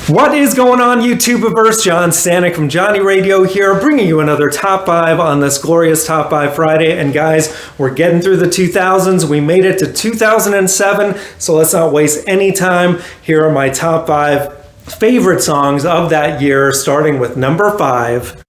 What is going on, YouTubeverse? John Stanek from Johnny Radio here, bringing you another Top 5 on this glorious Top 5 Friday. And guys, we're getting through the 2000s. We made it to 2007, so let's not waste any time. Here are my Top 5 favorite songs of that year, starting with number 5.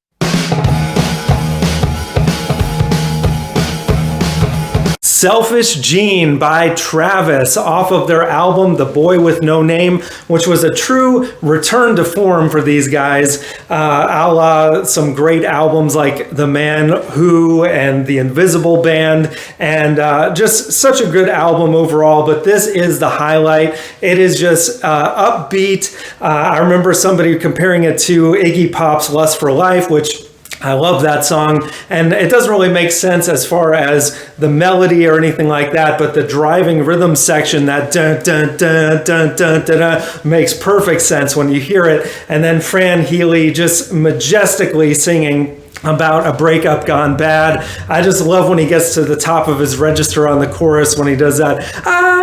Selfish Gene by Travis off of their album The Boy With No Name, which was a true return to form for these guys, a la some great albums like The Man Who and The Invisible Band, and just such a good album overall. But this is the highlight. It is just upbeat. I remember somebody comparing it to Iggy Pop's Lust for Life, which I love that song, and it doesn't really make sense as far as the melody or anything like that, but the driving rhythm section, that dun dun dun dun dun dun, dun makes perfect sense when you hear it. And then Fran Healy just majestically singing about a breakup gone bad. I just love when he gets to the top of his register on the chorus when he does that.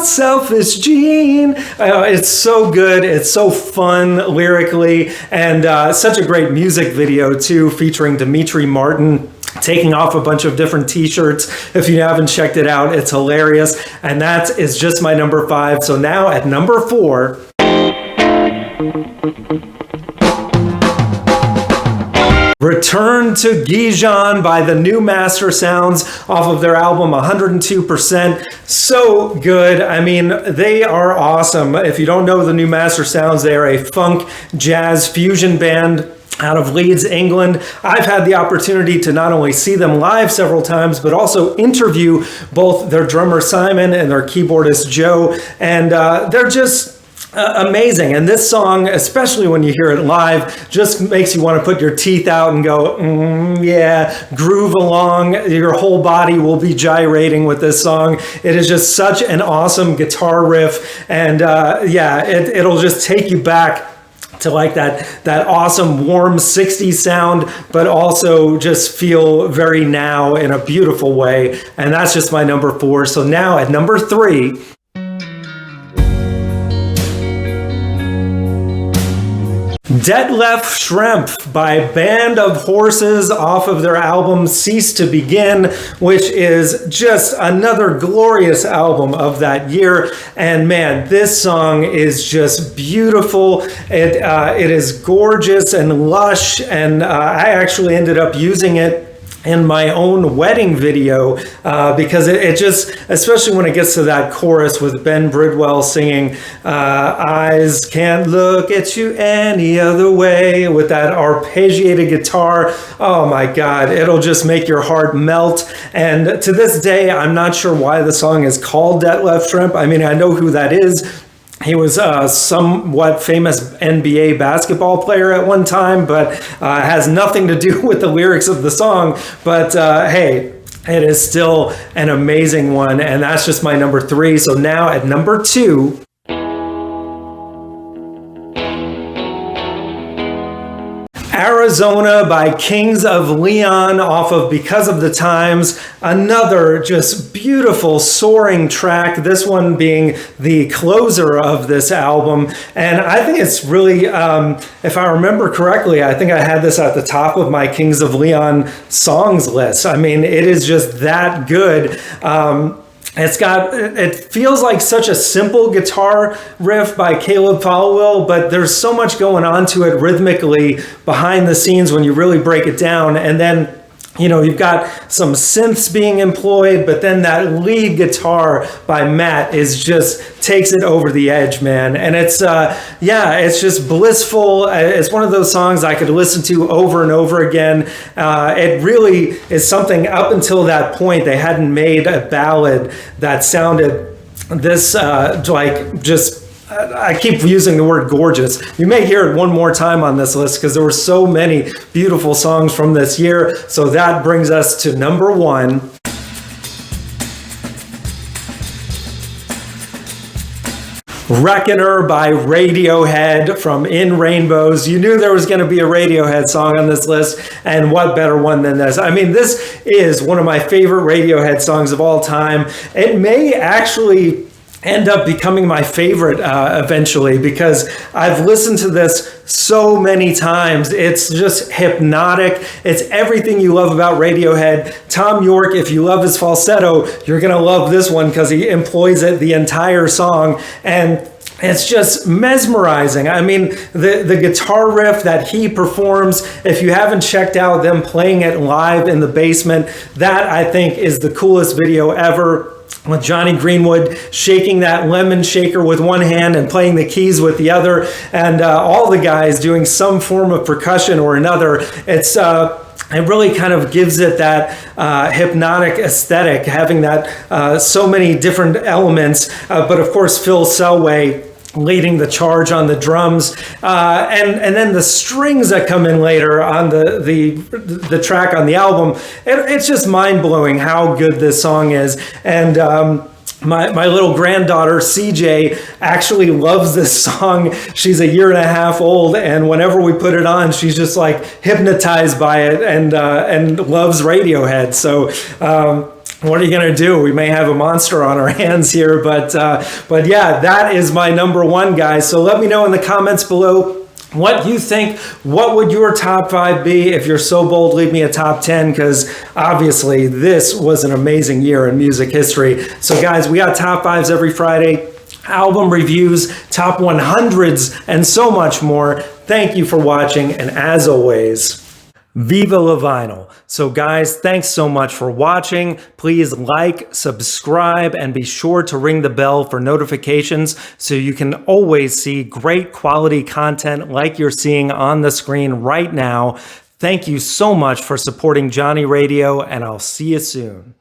Selfish Gene. It's so good. It's so fun lyrically, and such a great music video too, featuring Demetri Martin taking off a bunch of different t-shirts. If you haven't checked it out, it's hilarious. And that is just my number 5. So now at number 4, Return to Gijon by the New Master Sounds off of their album 102%. So good. I mean, they are awesome. If you don't know the New Master Sounds, they are a funk jazz fusion band out of Leeds, England. I've had the opportunity to not only see them live several times, but also interview both their drummer Simon and their keyboardist Joe. And they're just amazing. And this song, especially when you hear it live, just makes you want to put your teeth out and go, yeah, groove along. Your whole body will be gyrating with this song. It is just such an awesome guitar riff. And yeah, it'll just take you back to like that awesome warm 60s sound, but also just feel very now in a beautiful way. And that's just my number 4. So now at number 3, Detlef Schrempf by Band of Horses off of their album Cease to Begin, which is just another glorious album of that year. And man, this song is just beautiful. It is gorgeous and lush, and I actually ended up using it in my own wedding video because it just, especially when it gets to that chorus with Ben Bridwell singing eyes can't look at you any other way with that arpeggiated guitar. Oh my God, it'll just make your heart melt. And to this day, I'm not sure why the song is called Detlef Schrempf. I mean, I know who that is. He was a somewhat famous NBA basketball player at one time, but has nothing to do with the lyrics of the song. But hey, it is still an amazing one, and that's just my number 3. So now at number 2, Arizona by Kings of Leon off of Because of the Times. Another just beautiful soaring track, this one being the closer of this album. And I think it's really, if I remember correctly, I think I had this at the top of my Kings of Leon songs list. I mean, it is just that good. It feels like such a simple guitar riff by Caleb Followill, but there's so much going on to it rhythmically behind the scenes when you really break it down. And then, you know, you've got some synths being employed, but then that lead guitar by Matt takes it over the edge, man. And it's just blissful. It's one of those songs I could listen to over and over again. It really is something. Up until that point, they hadn't made a ballad that sounded this I keep using the word gorgeous. You may hear it one more time on this list because there were so many beautiful songs from this year. So that brings us to number 1. Reckoner by Radiohead from In Rainbows. You knew there was going to be a Radiohead song on this list, and what better one than this? I mean, this is one of my favorite Radiohead songs of all time. It may actually end up becoming my favorite eventually, because I've listened to this so many times. It's just hypnotic. It's everything you love about Radiohead. Tom York, if you love his falsetto, you're going to love this one because he employs it the entire song. And it's just mesmerizing. I mean, the guitar riff that he performs, if you haven't checked out them playing it live in the basement, that I think is the coolest video ever. With Jonny Greenwood shaking that lemon shaker with one hand and playing the keys with the other, and all the guys doing some form of percussion or another. It really kind of gives it that hypnotic aesthetic, having that so many different elements. But of course, Phil Selway leading the charge on the drums, and then the strings that come in later on the track on the album. It's just mind-blowing how good this song is. And my little granddaughter CJ actually loves this song. She's a year and a half old, and whenever we put it on, she's just like hypnotized by it, and loves Radiohead. So what are you going to do? We may have a monster on our hands here, but yeah, that is my number one, guys. So let me know in the comments below what you think. What would your top 5 be? If you're so bold, leave me a top 10, because obviously this was an amazing year in music history. So guys, we got top 5s every Friday, album reviews, top 100s, and so much more. Thank you for watching, and as always, Viva La Vinyl. So guys, thanks so much for watching. Please like, subscribe, and be sure to ring the bell for notifications so you can always see great quality content like you're seeing on the screen right now. Thank you so much for supporting Johnny Radio, and I'll see you soon.